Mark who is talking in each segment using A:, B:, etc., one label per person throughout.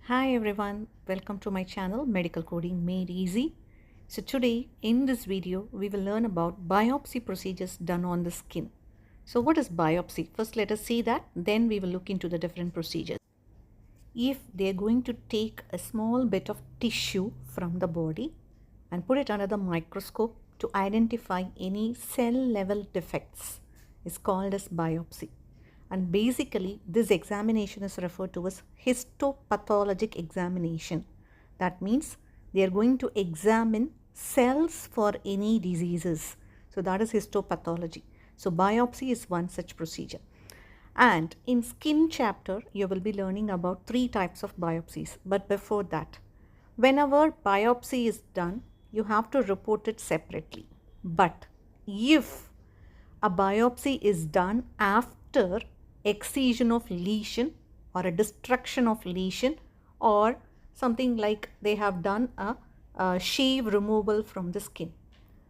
A: Hi everyone, welcome to my channel Medical Coding Made Easy. So today in this video we will learn about biopsy procedures done on the skin. So what is biopsy? First let us see that, then we will look into the different procedures. If they are going to take a small bit of tissue from the body and put it under the microscope to identify any cell level defects is called as biopsy. And basically this examination is referred to as histopathologic examination. That means they are going to examine cells for any diseases. So that is histopathology. So biopsy is one such procedure. And in skin chapter you will be learning about 3 types of biopsies. But before that, whenever biopsy is done, you have to report it separately. But if a biopsy is done after excision of lesion or a destruction of lesion, or something like they have done a shave removal from the skin,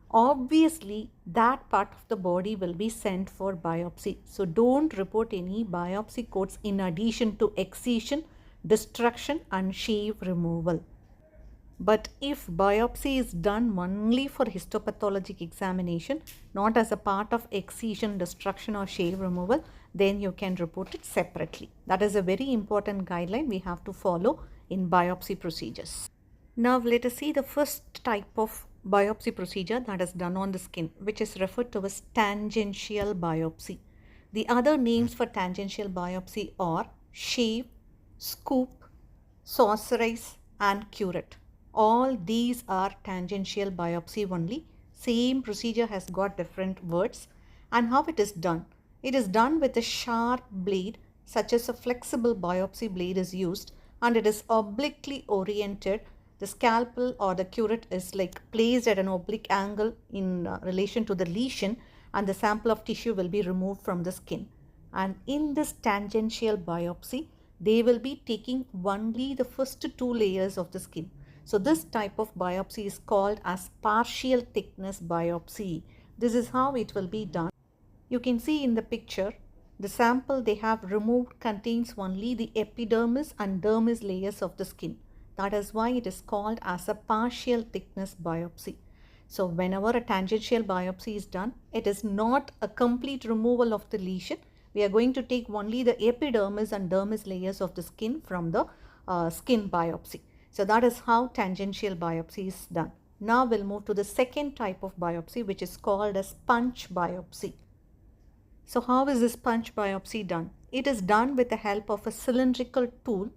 A: obviously that part of the body will be sent for biopsy. So don't report any biopsy codes in addition to excision, destruction and shave removal. But if biopsy is done only for histopathologic examination, not as a part of excision, destruction or shave removal, then you can report it separately. That is a very important guideline we have to follow in biopsy procedures. Now let us see the first type of biopsy procedure that is done on the skin, which is referred to as tangential biopsy. The other names for tangential biopsy are shave, scoop, sorcerize and curette. All these are tangential biopsy only. Same procedure has got different words. And how it is done? It is done with a sharp blade, such as a flexible biopsy blade is used, and it is obliquely oriented. The scalpel or the curette is like placed at an oblique angle in relation to the lesion, and the sample of tissue will be removed from the skin. And in this tangential biopsy, they will be taking only the first 2 layers of the skin. So this type of biopsy is called as partial thickness biopsy. This is how it will be done. You can see in the picture, the sample they have removed contains only the epidermis and dermis layers of the skin. That is why it is called as a partial thickness biopsy. So whenever a tangential biopsy is done, it is not a complete removal of the lesion. We are going to take only the epidermis and dermis layers of the skin from the skin biopsy. So that is how tangential biopsy is done. Now we'll move to the second type of biopsy, which is called as punch biopsy. So how is this punch biopsy done? It is done with the help of a cylindrical tool,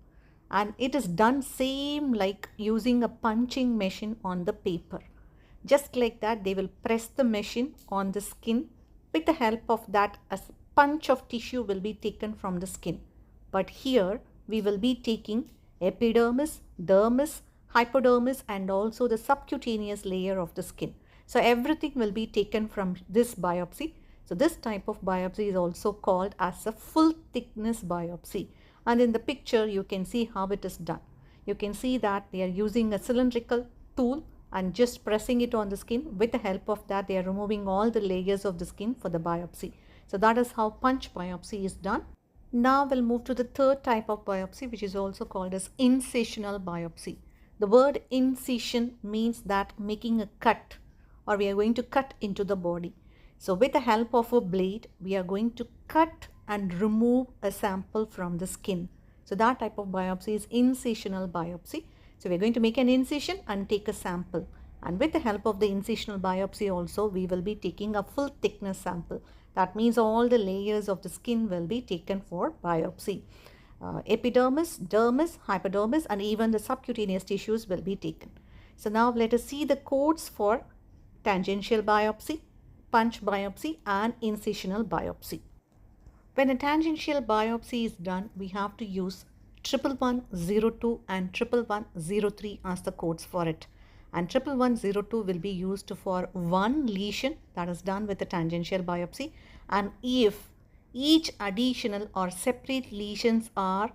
A: and it is done same like using a punching machine on the paper. Just like that, they will press the machine on the skin. With the help of that, a punch of tissue will be taken from the skin. But here we will be taking epidermis, dermis, hypodermis and also the subcutaneous layer of the skin. So everything will be taken from this biopsy. So this type of biopsy is also called as a full thickness biopsy. And in the picture you can see how it is done. You can see that they are using a cylindrical tool and just pressing it on the skin. With the help of that, they are removing all the layers of the skin for the biopsy. So that is how punch biopsy is done. Now we'll move to the third type of biopsy, which is also called as incisional biopsy. The word incision means that making a cut, or we are going to cut into the body. So with the help of a blade, we are going to cut and remove a sample from the skin. So that type of biopsy is incisional biopsy. So we're going to make an incision and take a sample. And with the help of the incisional biopsy also, we will be taking a full thickness sample. That means all the layers of the skin will be taken for biopsy. Epidermis, dermis, hypodermis and even the subcutaneous tissues will be taken. So now let us see the codes for tangential biopsy, punch biopsy and incisional biopsy. When a tangential biopsy is done, we have to use 11102 and 11103 as the codes for it. And 11102 will be used for one lesion that is done with a tangential biopsy. And if each additional or separate lesions are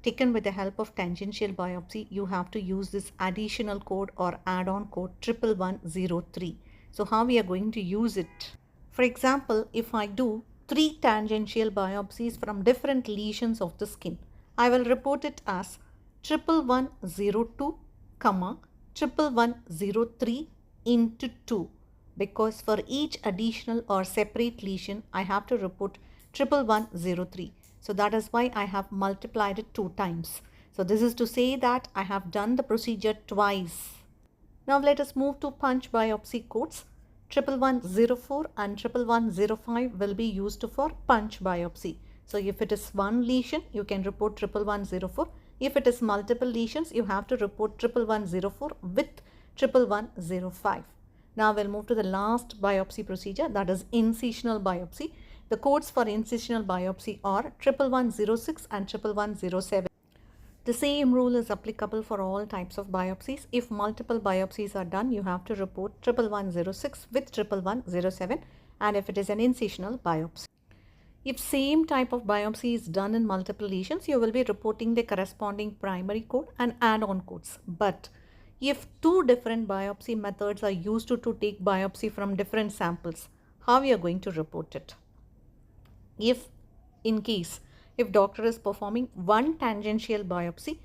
A: taken with the help of tangential biopsy, you have to use this additional code or add-on code 11103. So how we are going to use it? For example, if I do 3 tangential biopsies from different lesions of the skin, I will report it as 1102, comma 1103 into 2, because for each additional or separate lesion I have to report 1103. So that is why I have multiplied it 2 times. So this is to say that I have done the procedure twice. Now let us move to punch biopsy codes. 11104 and 11105 will be used for punch biopsy. So if it is one lesion, you can report 11104. If it is multiple lesions, you have to report 11104 with 11105. Now we'll move to the last biopsy procedure, that is incisional biopsy. The codes for incisional biopsy are 11106 and 11107. The same rule is applicable for all types of biopsies. If multiple biopsies are done, you have to report 11106 with 11107, and if it is an incisional biopsy. If same type of biopsy is done in multiple lesions, you will be reporting the corresponding primary code and add-on codes. But if two different biopsy methods are used to take biopsy from different samples, how you are going to report it? If doctor is performing one tangential biopsy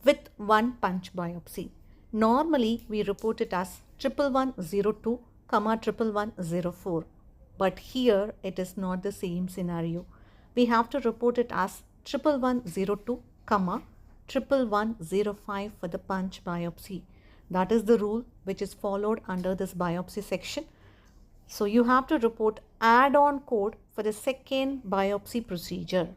A: with one punch biopsy, normally we report it as 1102, 1104. But here it is not the same scenario. We have to report it as 1102, 1105 for the punch biopsy. That is the rule which is followed under this biopsy section. So you have to report add-on code for the second biopsy procedure.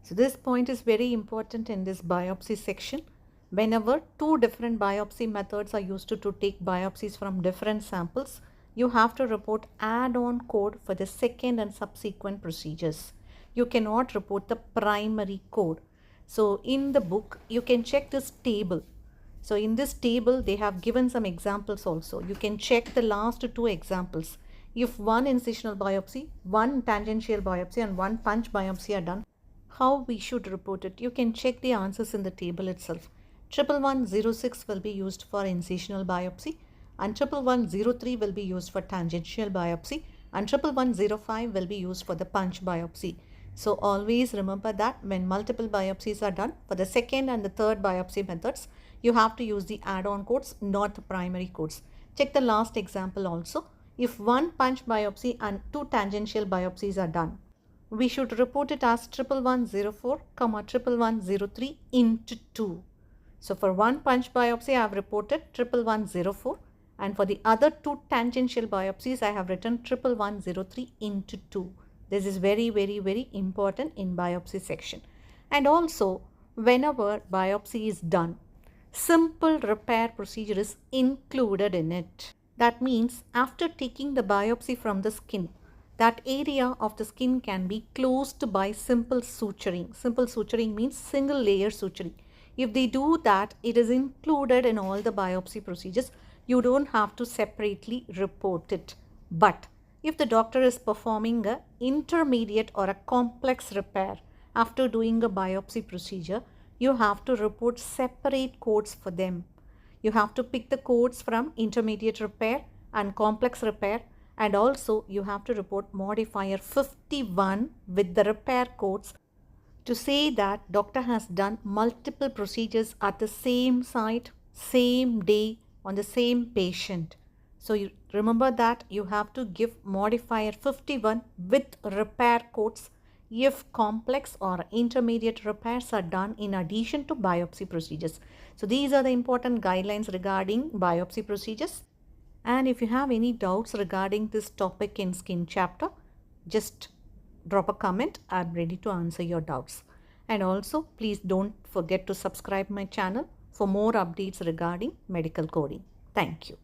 A: So this point is very important in this biopsy section. Whenever two different biopsy methods are used to take biopsies from different samples, you have to report add-on code for the second and subsequent procedures. You cannot report the primary code. So in the book, you can check this table. So in this table, they have given some examples also. You can check the last two examples. If one incisional biopsy, one tangential biopsy and one punch biopsy are done, how we should report it? You can check the answers in the table itself. 1106 will be used for incisional biopsy, and 1103 will be used for tangential biopsy, and 1105 will be used for the punch biopsy. So always remember that when multiple biopsies are done, for the second and the third biopsy methods, you have to use the add-on codes, not the primary codes. Check the last example also. If one punch biopsy and two tangential biopsies are done, we should report it as 1104, 1103 into 2. So for one punch biopsy, I have reported 1104, and for the other two tangential biopsies, I have written 1103 into 2. This is very, very, very important in biopsy section. And also, whenever biopsy is done, simple repair procedure is included in it. That means after taking the biopsy from the skin, that area of the skin can be closed by simple suturing. Simple suturing means single layer suturing. If they do that, it is included in all the biopsy procedures. You don't have to separately report it. But if the doctor is performing an intermediate or a complex repair after doing a biopsy procedure, you have to report separate codes for them. You have to pick the codes from intermediate repair and complex repair, and also you have to report modifier 51 with the repair codes to say that doctor has done multiple procedures at the same site, same day, on the same patient. So you remember that you have to give modifier 51 with repair codes if complex or intermediate repairs are done in addition to biopsy procedures. So these are the important guidelines regarding biopsy procedures. And if you have any doubts regarding this topic in skin chapter, just drop a comment. I'm ready to answer your doubts. And also, please don't forget to subscribe my channel for more updates regarding medical coding. Thank you.